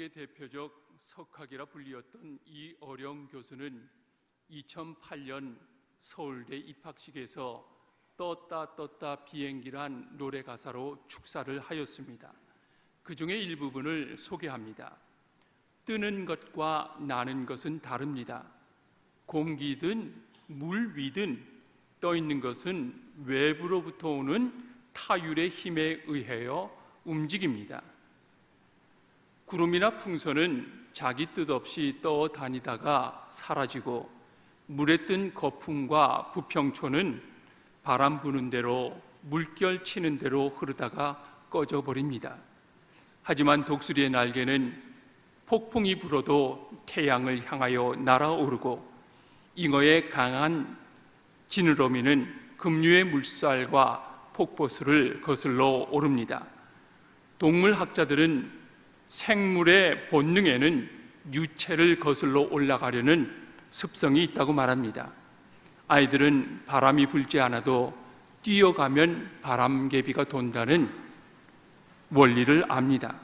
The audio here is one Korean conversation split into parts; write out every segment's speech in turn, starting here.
한국의 대표적 석학이라 불리었던 이어령 교수는 2008년 서울대 입학식에서 떴다 비행기란 노래 가사로 축사를 하였습니다. 그 중에 일부분을 소개합니다. 뜨는 것과 나는 것은 다릅니다. 공기든 물 위든 떠 있는 것은 외부로부터 오는 타율의 힘에 의하여 움직입니다. 구름이나 풍선은 자기 뜻 없이 떠다니다가 사라지고, 물에 뜬 거품과 부평초는 바람 부는 대로 물결 치는 대로 흐르다가 꺼져버립니다. 하지만 독수리의 날개는 폭풍이 불어도 태양을 향하여 날아오르고, 잉어의 강한 지느러미는 급류의 물살과 폭포수를 거슬러 오릅니다. 동물학자들은 생물의 본능에는 유체를 거슬러 올라가려는 습성이 있다고 말합니다. 아이들은 바람이 불지 않아도 뛰어가면 바람개비가 돈다는 원리를 압니다.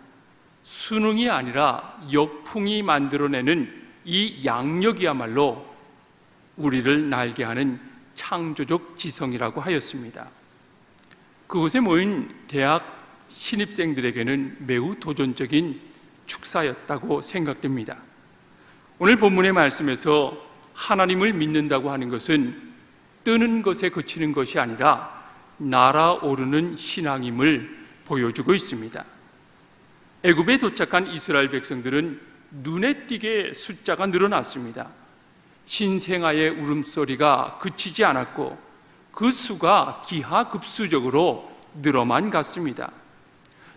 수능이 아니라 역풍이 만들어내는 이 양력이야말로 우리를 날게 하는 창조적 지성이라고 하였습니다. 그곳에 모인 대학 신입생들에게는 매우 도전적인 축사였다고 생각됩니다. 오늘 본문의 말씀에서 하나님을 믿는다고 하는 것은 뜨는 것에 그치는 것이 아니라 날아오르는 신앙임을 보여주고 있습니다. 애굽에 도착한 이스라엘 백성들은 눈에 띄게 숫자가 늘어났습니다. 신생아의 울음소리가 그치지 않았고 그 수가 기하급수적으로 늘어만 갔습니다.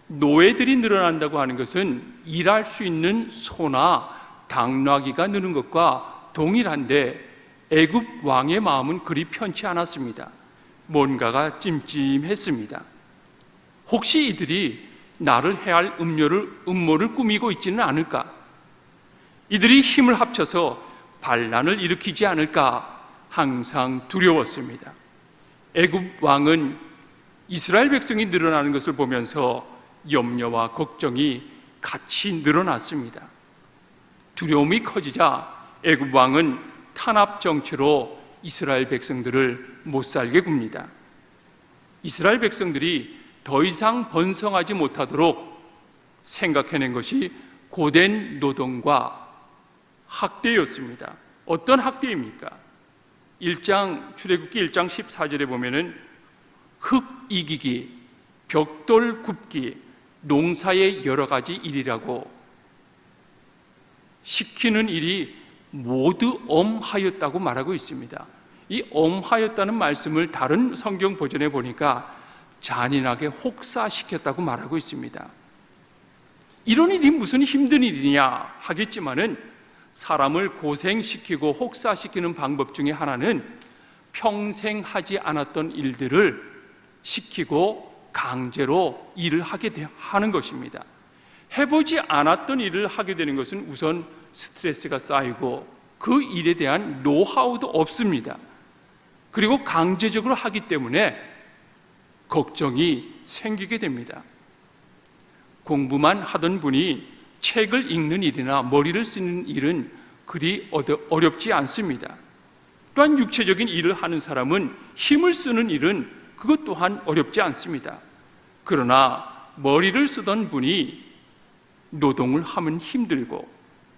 노예들이 늘어난다고 하는 것은 일할 수 있는 소나 당나귀가 느는 것과 동일한데, 애굽 왕의 마음은 그리 편치 않았습니다. 뭔가가 찜찜했습니다. 혹시 이들이 나를 해할 음모를 꾸미고 있지는 않을까? 이들이 힘을 합쳐서 반란을 일으키지 않을까 항상 두려웠습니다. 애굽 왕은 이스라엘 백성이 늘어나는 것을 보면서 염려와 걱정이 같이 늘어났습니다. 두려움이 커지자 애굽 왕은 탄압 정치로 이스라엘 백성들을 못살게 굽니다. 이스라엘 백성들이 더 이상 번성하지 못하도록 생각해낸 것이 고된 노동과 학대였습니다. 어떤 학대입니까? 출애굽기 1장 14절에 보면은 흙 이기기, 벽돌 굽기, 농사의 여러 가지 일이라고 시키는 일이 모두 엄하였다고 말하고 있습니다. 이 엄하였다는 말씀을 다른 성경 버전에 보니까 잔인하게 혹사시켰다고 말하고 있습니다. 이런 일이 무슨 힘든 일이냐 하겠지만은, 사람을 고생시키고 혹사시키는 방법 중에 하나는 평생 하지 않았던 일들을 시키고 강제로 일을 하게 하는 것입니다. 해보지 않았던 일을 하게 되는 것은 우선 스트레스가 쌓이고 그 일에 대한 노하우도 없습니다. 그리고 강제적으로 하기 때문에 걱정이 생기게 됩니다. 공부만 하던 분이 책을 읽는 일이나 머리를 쓰는 일은 그리 어렵지 않습니다. 또한 육체적인 일을 하는 사람은 힘을 쓰는 일은 그것 또한 어렵지 않습니다. 그러나 머리를 쓰던 분이 노동을 하면 힘들고,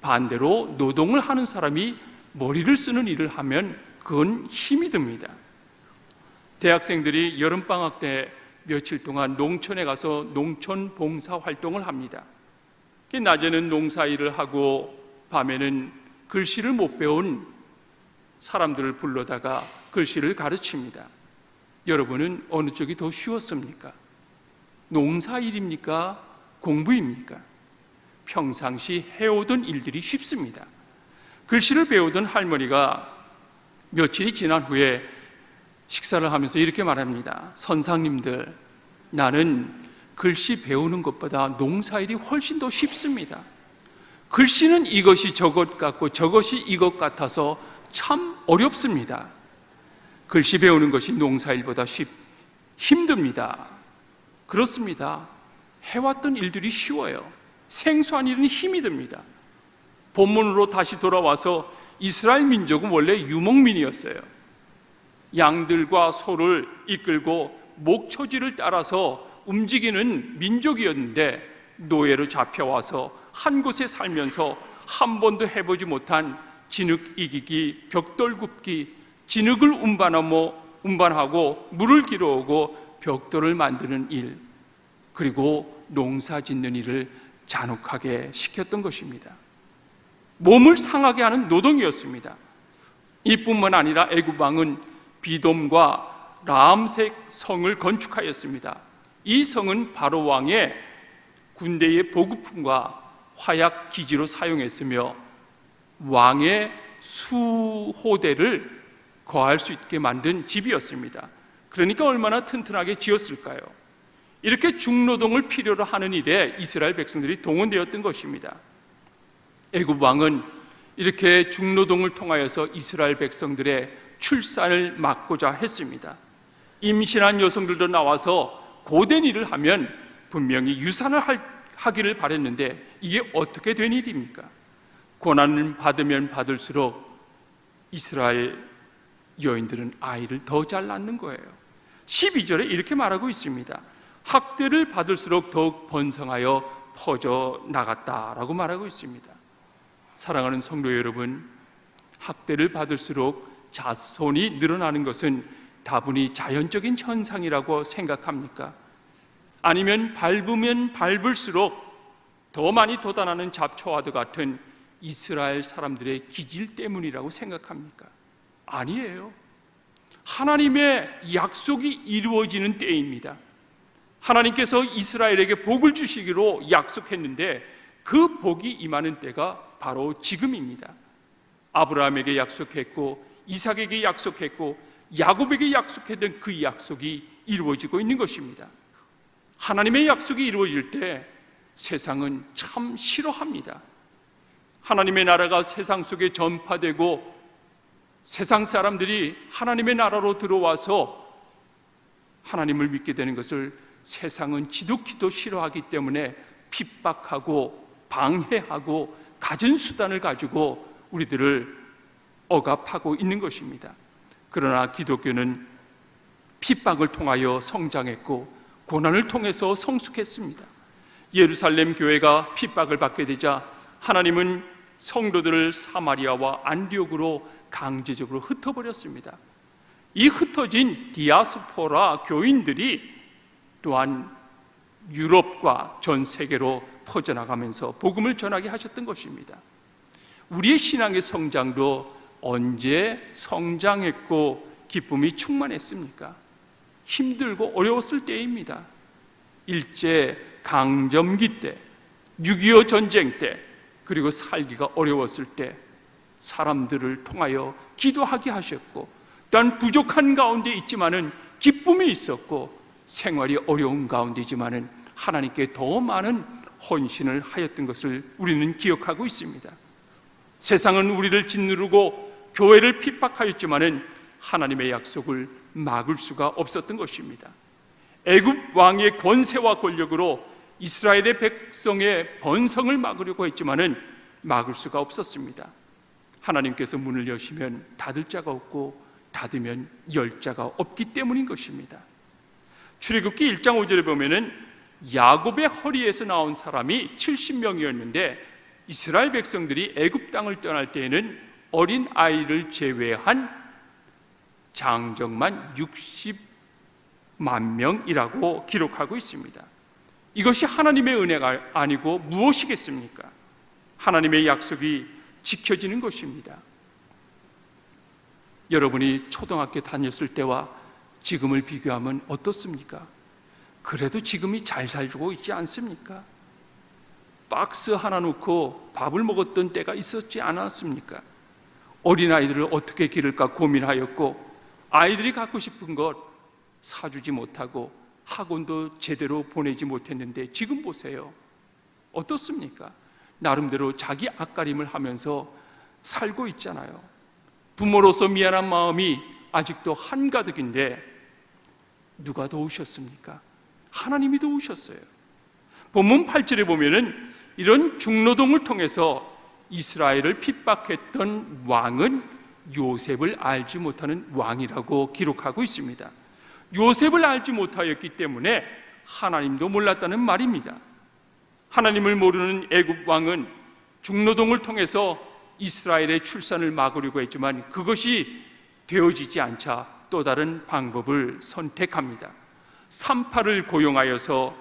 반대로 노동을 하는 사람이 머리를 쓰는 일을 하면 그건 힘이 듭니다. 대학생들이 여름방학 때 며칠 동안 농촌에 가서 농촌 봉사 활동을 합니다. 낮에는 농사일을 하고 밤에는 글씨를 못 배운 사람들을 불러다가 글씨를 가르칩니다. 여러분은 어느 쪽이 더 쉬웠습니까? 농사일입니까? 공부입니까? 평상시 해오던 일들이 쉽습니다. 글씨를 배우던 할머니가 며칠이 지난 후에 식사를 하면서 이렇게 말합니다. 선상님들, 나는 글씨 배우는 것보다 농사일이 훨씬 더 쉽습니다. 글씨는 이것이 저것 같고 저것이 이것 같아서 참 어렵습니다. 글씨 배우는 것이 농사일보다 힘듭니다. 그렇습니다. 해왔던 일들이 쉬워요. 생소한 일은 힘이 듭니다. 본문으로 다시 돌아와서 이스라엘 민족은 원래 유목민이었어요. 양들과 소를 이끌고 목초지를 따라서 움직이는 민족이었는데 노예로 잡혀와서 한 곳에 살면서 한 번도 해보지 못한 진흙 이기기, 벽돌 굽기, 진흙을 운반하고 물을 길어오고 벽돌을 만드는 일, 그리고 농사 짓는 일을 잔혹하게 시켰던 것입니다. 몸을 상하게 하는 노동이었습니다. 이뿐만 아니라 애굽 왕은 비돔과 라암색 성을 건축하였습니다. 이 성은 바로 왕의 군대의 보급품과 화약 기지로 사용했으며 왕의 수호대를 거할 수 있게 만든 집이었습니다. 그러니까 얼마나 튼튼하게 지었을까요? 이렇게 중노동을 필요로 하는 일에 이스라엘 백성들이 동원되었던 것입니다. 애굽 왕은 이렇게 중노동을 통하여서 이스라엘 백성들의 출산을 막고자 했습니다. 임신한 여성들도 나와서 고된 일을 하면 분명히 유산을 하기를 바랬는데 이게 어떻게 된 일입니까? 고난을 받으면 받을수록 이스라엘 여인들은 아이를 더 잘 낳는 거예요. 12절에 이렇게 말하고 있습니다. 학대를 받을수록 더욱 번성하여 퍼져나갔다라고 말하고 있습니다. 사랑하는 성도 여러분, 학대를 받을수록 자손이 늘어나는 것은 다분히 자연적인 현상이라고 생각합니까? 아니면 밟으면 밟을수록 더 많이 돋아나는 잡초와도 같은 이스라엘 사람들의 기질 때문이라고 생각합니까? 아니에요. 하나님의 약속이 이루어지는 때입니다. 하나님께서 이스라엘에게 복을 주시기로 약속했는데 그 복이 임하는 때가 바로 지금입니다. 아브라함에게 약속했고 이삭에게 약속했고 야곱에게 약속했던 그 약속이 이루어지고 있는 것입니다. 하나님의 약속이 이루어질 때 세상은 참 싫어합니다. 하나님의 나라가 세상 속에 전파되고 세상 사람들이 하나님의 나라로 들어와서 하나님을 믿게 되는 것을 세상은 지독히도 싫어하기 때문에 핍박하고 방해하고 갖은 수단을 가지고 우리들을 억압하고 있는 것입니다. 그러나 기독교는 핍박을 통하여 성장했고 고난을 통해서 성숙했습니다. 예루살렘 교회가 핍박을 받게 되자 하나님은 성도들을 사마리아와 안디옥으로 강제적으로 흩어버렸습니다. 이 흩어진 디아스포라 교인들이 또한 유럽과 전 세계로 퍼져나가면서 복음을 전하게 하셨던 것입니다. 우리의 신앙의 성장도 언제 성장했고 기쁨이 충만했습니까? 힘들고 어려웠을 때입니다. 일제 강점기 때, 6.25 전쟁 때, 그리고 살기가 어려웠을 때 사람들을 통하여 기도하게 하셨고, 또한 부족한 가운데 있지만은 기쁨이 있었고, 생활이 어려운 가운데지만은 하나님께 더 많은 헌신을 하였던 것을 우리는 기억하고 있습니다. 세상은 우리를 짓누르고 교회를 핍박하였지만은 하나님의 약속을 막을 수가 없었던 것입니다. 애굽 왕의 권세와 권력으로 이스라엘의 백성의 번성을 막으려고 했지만은 막을 수가 없었습니다. 하나님께서 문을 여시면 닫을 자가 없고 닫으면 열 자가 없기 때문인 것입니다. 출애굽기 1장 5절에 보면은 야곱의 허리에서 나온 사람이 70명이었는데 이스라엘 백성들이 애굽 땅을 떠날 때에는 어린 아이를 제외한 장정만 60만 명이라고 기록하고 있습니다. 이것이 하나님의 은혜가 아니고 무엇이겠습니까? 하나님의 약속이 지켜지는 것입니다. 여러분이 초등학교 다녔을 때와 지금을 비교하면 어떻습니까? 그래도 지금이 잘 살고 있지 않습니까? 박스 하나 놓고 밥을 먹었던 때가 있었지 않았습니까? 어린아이들을 어떻게 기를까 고민하였고, 아이들이 갖고 싶은 것 사주지 못하고 학원도 제대로 보내지 못했는데 지금 보세요. 어떻습니까? 나름대로 자기 앞가림을 하면서 살고 있잖아요. 부모로서 미안한 마음이 아직도 한가득인데 누가 도우셨습니까? 하나님이 도우셨어요. 본문 8절에 보면은 이런 중노동을 통해서 이스라엘을 핍박했던 왕은 요셉을 알지 못하는 왕이라고 기록하고 있습니다. 요셉을 알지 못하였기 때문에 하나님도 몰랐다는 말입니다. 하나님을 모르는 애굽 왕은 중노동을 통해서 이스라엘의 출산을 막으려고 했지만 그것이 되어지지 않자 또 다른 방법을 선택합니다. 산파를 고용하여서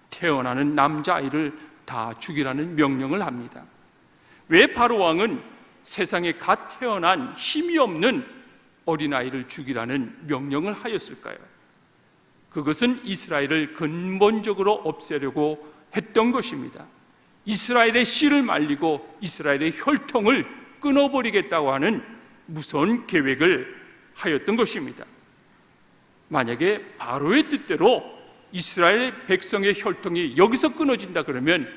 태어나는 남자아이를 다 죽이라는 명령을 합니다. 왜 바로 왕은 세상에 갓 태어난 힘이 없는 어린아이를 죽이라는 명령을 하였을까요? 그것은 이스라엘을 근본적으로 없애려고 했던 것입니다. 이스라엘의 씨를 말리고 이스라엘의 혈통을 끊어버리겠다고 하는 무서운 계획을 하였던 것입니다. 만약에 바로의 뜻대로 이스라엘 백성의 혈통이 여기서 끊어진다 그러면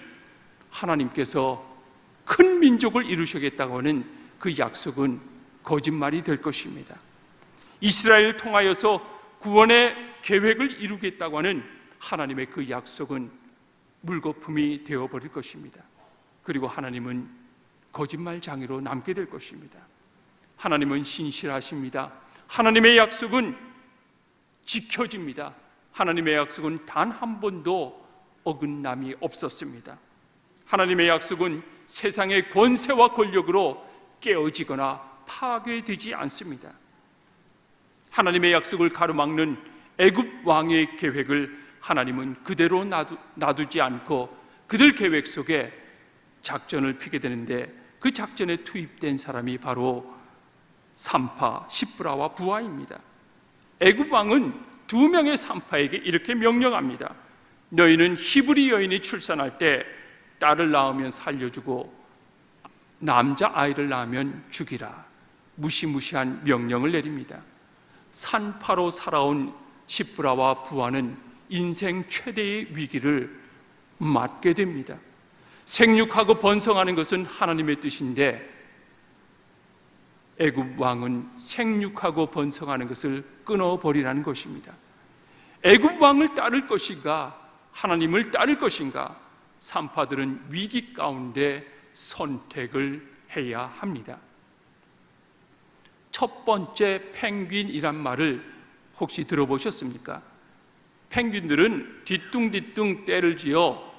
하나님께서 큰 민족을 이루시겠다고 하는 그 약속은 거짓말이 될 것입니다. 이스라엘을 통하여서 구원의 계획을 이루겠다고 하는 하나님의 그 약속은 물거품이 되어버릴 것입니다. 그리고 하나님은 거짓말장애로 남게 될 것입니다. 하나님은 신실하십니다. 하나님의 약속은 지켜집니다. 하나님의 약속은 단 한 번도 어긋남이 없었습니다. 하나님의 약속은 세상의 권세와 권력으로 깨어지거나 파괴되지 않습니다. 하나님의 약속을 가로막는 애굽 왕의 계획을 하나님은 그대로 놔두지 않고 그들 계획 속에 작전을 피게 되는데 그 작전에 투입된 사람이 바로 산파 시브라와 부하입니다. 애굽 왕은 두 명의 산파에게 이렇게 명령합니다. 너희는 히브리 여인이 출산할 때 딸을 낳으면 살려주고 남자아이를 낳으면 죽이라. 무시무시한 명령을 내립니다. 산파로 살아온 시브라와 부하는 인생 최대의 위기를 맞게 됩니다. 생육하고 번성하는 것은 하나님의 뜻인데 애굽 왕은 생육하고 번성하는 것을 끊어버리라는 것입니다. 애굽 왕을 따를 것인가 하나님을 따를 것인가 산파들은 위기 가운데 선택을 해야 합니다. 첫 번째 펭귄이란 말을 혹시 들어보셨습니까? 펭귄들은 뒤뚱뒤뚱 떼를 지어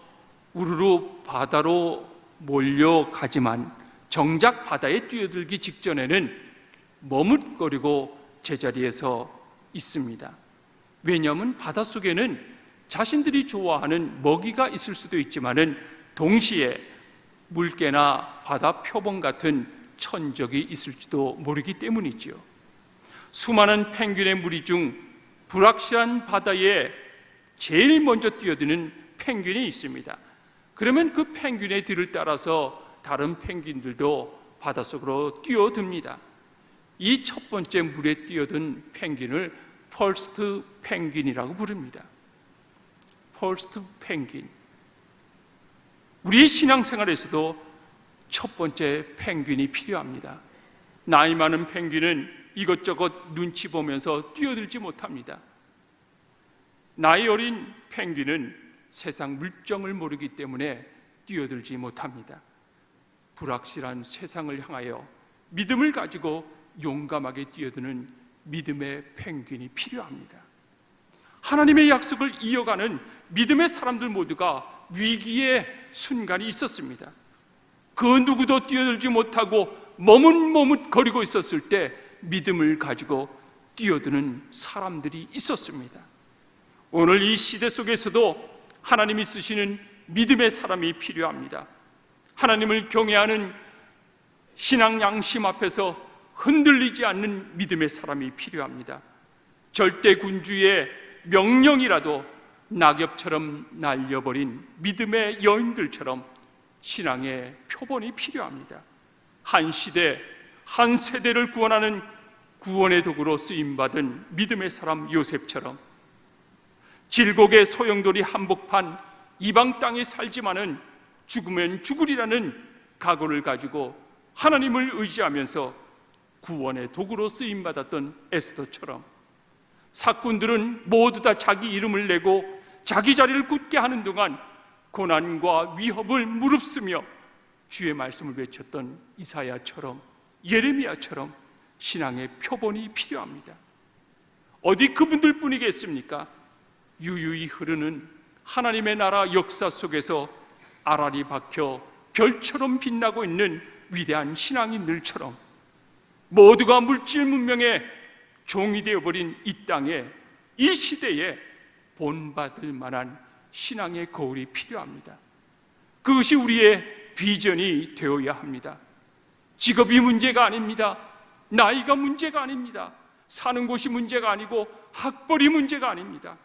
우르르 바다로 몰려가지만 정작 바다에 뛰어들기 직전에는 머뭇거리고 제자리에서 있습니다. 왜냐하면 바닷속에는 자신들이 좋아하는 먹이가 있을 수도 있지만은 동시에 물개나 바다 표범 같은 천적이 있을지도 모르기 때문이지요. 수많은 펭귄의 무리 중 불확실한 바다에 제일 먼저 뛰어드는 펭귄이 있습니다. 그러면 그 펭귄의 뒤를 따라서 다른 펭귄들도 바닷속으로 뛰어듭니다. 이 첫 번째 물에 뛰어든 펭귄을 퍼스트 펭귄이라고 부릅니다. 퍼스트 펭귄. 우리의 신앙생활에서도 첫 번째 펭귄이 필요합니다. 나이 많은 펭귄은 이것저것 눈치 보면서 뛰어들지 못합니다. 나이 어린 펭귄은 세상 물정을 모르기 때문에 뛰어들지 못합니다. 불확실한 세상을 향하여 믿음을 가지고 용감하게 뛰어드는 믿음의 펭귄이 필요합니다. 하나님의 약속을 이어가는 믿음의 사람들 모두가 위기의 순간이 있었습니다. 그 누구도 뛰어들지 못하고 머뭇머뭇거리고 있었을 때 믿음을 가지고 뛰어드는 사람들이 있었습니다. 오늘 이 시대 속에서도 하나님이 쓰시는 믿음의 사람이 필요합니다. 하나님을 경외하는 신앙 양심 앞에서 흔들리지 않는 믿음의 사람이 필요합니다. 절대 군주의 명령이라도 낙엽처럼 날려버린 믿음의 여인들처럼 신앙의 표본이 필요합니다. 한 시대, 한 세대를 구원하는 구원의 도구로 쓰임받은 믿음의 사람 요셉처럼 질곡의 소용돌이 한복판 이방 땅에 살지만은 죽으면 죽으리라는 각오를 가지고 하나님을 의지하면서 구원의 도구로 쓰임받았던 에스더처럼 사꾼들은 모두 다 자기 이름을 내고 자기 자리를 굳게 하는 동안 고난과 위협을 무릅쓰며 주의 말씀을 외쳤던 이사야처럼, 예레미야처럼 신앙의 표본이 필요합니다. 어디 그분들 뿐이겠습니까? 유유히 흐르는 하나님의 나라 역사 속에서 알알이 박혀 별처럼 빛나고 있는 위대한 신앙인들처럼 모두가 물질 문명의 종이 되어버린 이 땅에, 이 시대에 본받을 만한 신앙의 거울이 필요합니다. 그것이 우리의 비전이 되어야 합니다. 직업이 문제가 아닙니다. 나이가 문제가 아닙니다. 사는 곳이 문제가 아니고 학벌이 문제가 아닙니다.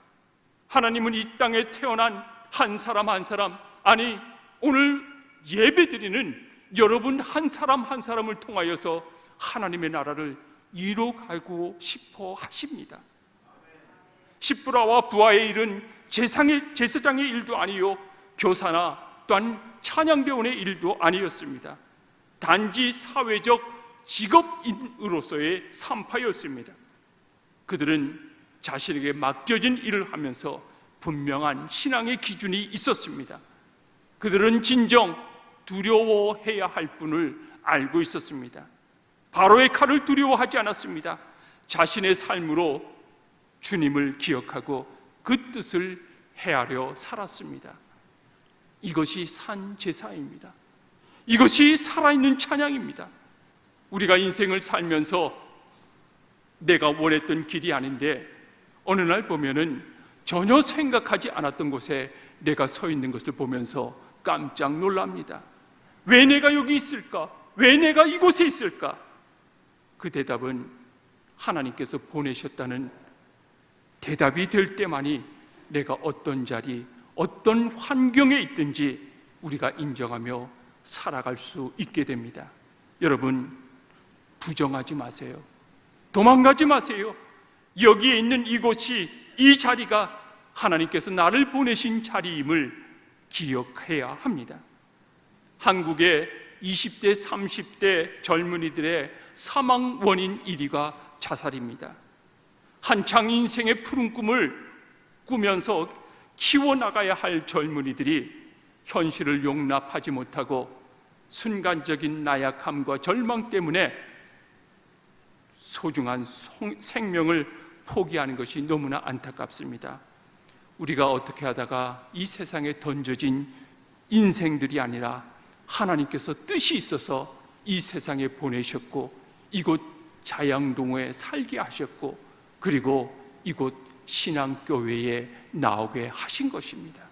하나님은 이 땅에 태어난 한 사람 한 사람, 아니 오늘 예배드리는 여러분 한 사람 한 사람을 통하여서 하나님의 나라를 이뤄가고 싶어 하십니다. 십부라와 부하의 일은 제사장의 일도 아니요 교사나 또한 찬양대원의 일도 아니었습니다. 단지 사회적 직업인으로서의 산파였습니다. 그들은 자신에게 맡겨진 일을 하면서 분명한 신앙의 기준이 있었습니다. 그들은 진정 두려워해야 할 분을 알고 있었습니다. 바로의 칼을 두려워하지 않았습니다. 자신의 삶으로 주님을 기억하고 그 뜻을 헤아려 살았습니다. 이것이 산 제사입니다. 이것이 살아있는 찬양입니다. 우리가 인생을 살면서 내가 원했던 길이 아닌데 어느 날 보면은 전혀 생각하지 않았던 곳에 내가 서 있는 것을 보면서 깜짝 놀랍니다. 왜 내가 여기 있을까? 왜 내가 이곳에 있을까? 그 대답은 하나님께서 보내셨다는 대답이 될 때만이 내가 어떤 자리, 어떤 환경에 있든지 우리가 인정하며 살아갈 수 있게 됩니다. 여러분, 부정하지 마세요. 도망가지 마세요. 여기에 있는 이곳이, 이 자리가 하나님께서 나를 보내신 자리임을 기억해야 합니다. 한국의 20대, 30대 젊은이들의 사망 원인 1위가 자살입니다. 한창 인생의 푸른 꿈을 꾸면서 키워나가야 할 젊은이들이 현실을 용납하지 못하고 순간적인 나약함과 절망 때문에 소중한 생명을 포기하는 것이 너무나 안타깝습니다. 우리가 어떻게 하다가 이 세상에 던져진 인생들이 아니라 하나님께서 뜻이 있어서 이 세상에 보내셨고 이곳 자양동에 살게 하셨고 그리고 이곳 신앙교회에 나오게 하신 것입니다.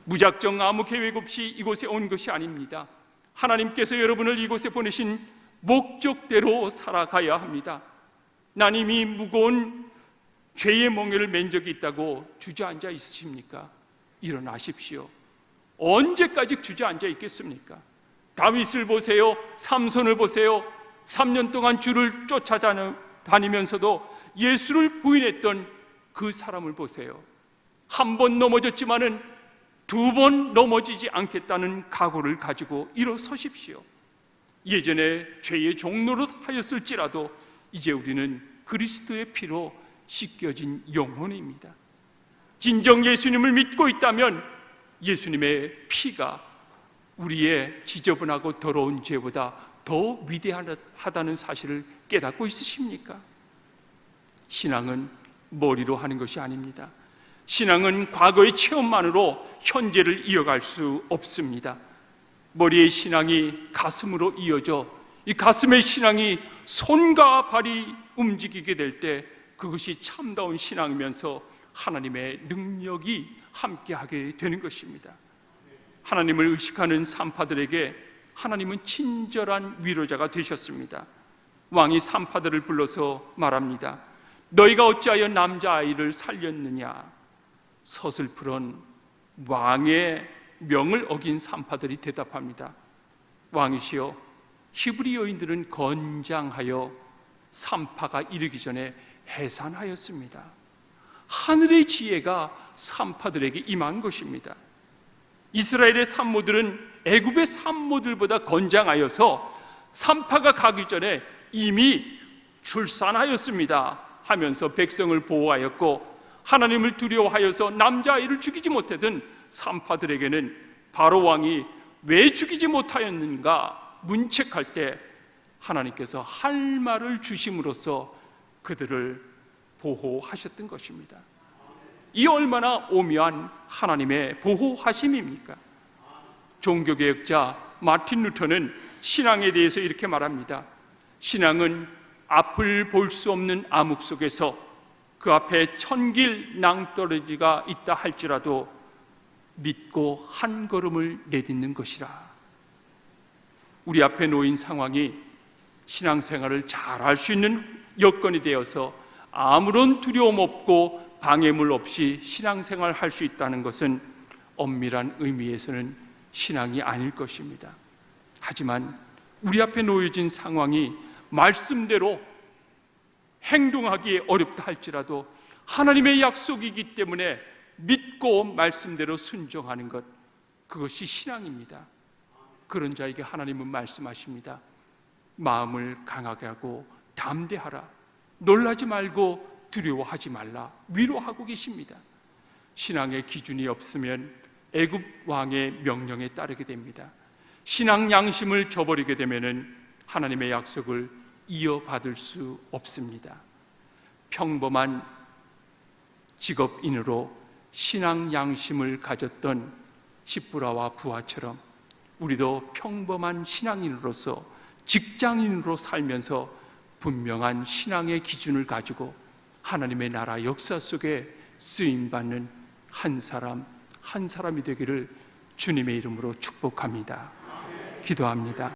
무작정 아무 계획 없이 이곳에 온 것이 아닙니다. 하나님께서 여러분을 이곳에 보내신 목적대로 살아가야 합니다. 난 이미 무거운 죄의 멍에를 맨 적이 있다고 주저앉아 있으십니까? 일어나십시오. 언제까지 주저앉아 있겠습니까? 다윗을 보세요. 삼손을 보세요. 3년 동안 주를 쫓아다니면서도 예수를 부인했던 그 사람을 보세요. 한 번 넘어졌지만은 2번 넘어지지 않겠다는 각오를 가지고 일어서십시오. 예전에 죄의 종노릇 하였을지라도 이제 우리는 그리스도의 피로 씻겨진 영혼입니다. 진정 예수님을 믿고 있다면 예수님의 피가 우리의 지저분하고 더러운 죄보다 더 위대하다는 사실을 깨닫고 있으십니까? 신앙은 머리로 하는 것이 아닙니다. 신앙은 과거의 체험만으로 현재를 이어갈 수 없습니다. 머리의 신앙이 가슴으로 이어져 이 가슴의 신앙이 손과 발이 움직이게 될 때 그것이 참다운 신앙이면서 하나님의 능력이 함께하게 되는 것입니다. 하나님을 의식하는 산파들에게 하나님은 친절한 위로자가 되셨습니다. 왕이 산파들을 불러서 말합니다. 너희가 어찌하여 남자아이를 살렸느냐? 서슬프런 왕의 명을 어긴 산파들이 대답합니다. 왕이시여, 히브리 여인들은 건장하여 산파가 이르기 전에 해산하였습니다. 하늘의 지혜가 산파들에게 임한 것입니다. 이스라엘의 산모들은 애굽의 산모들보다 건장하여서 산파가 가기 전에 이미 출산하였습니다 하면서 백성을 보호하였고 하나님을 두려워하여서 남자아이를 죽이지 못하던 산파들에게는 바로 왕이 왜 죽이지 못하였는가 문책할 때 하나님께서 할 말을 주심으로써 그들을 보호하셨던 것입니다. 이 얼마나 오묘한 하나님의 보호하심입니까? 종교개혁자 마틴 루터는 신앙에 대해서 이렇게 말합니다. 신앙은 앞을 볼 수 없는 암흑 속에서 그 앞에 천길 낭떠러지가 있다 할지라도 믿고 한 걸음을 내딛는 것이라. 우리 앞에 놓인 상황이 신앙생활을 잘 할 수 있는 여건이 되어서 아무런 두려움 없고 방해물 없이 신앙생활을 할 수 있다는 것은 엄밀한 의미에서는 신앙이 아닐 것입니다. 하지만 우리 앞에 놓여진 상황이 말씀대로 행동하기 어렵다 할지라도 하나님의 약속이기 때문에 믿고 말씀대로 순종하는 것, 그것이 신앙입니다. 그런 자에게 하나님은 말씀하십니다. 마음을 강하게 하고 담대하라. 놀라지 말고 두려워하지 말라. 위로하고 계십니다. 신앙의 기준이 없으면 애굽 왕의 명령에 따르게 됩니다. 신앙 양심을 저버리게 되면 하나님의 약속을 이어받을 수 없습니다. 평범한 직업인으로 신앙 양심을 가졌던 십부라와 부하처럼 우리도 평범한 신앙인으로서 직장인으로 살면서 분명한 신앙의 기준을 가지고 하나님의 나라 역사 속에 쓰임받는 한 사람 한 사람이 되기를 주님의 이름으로 축복합니다. 기도합니다.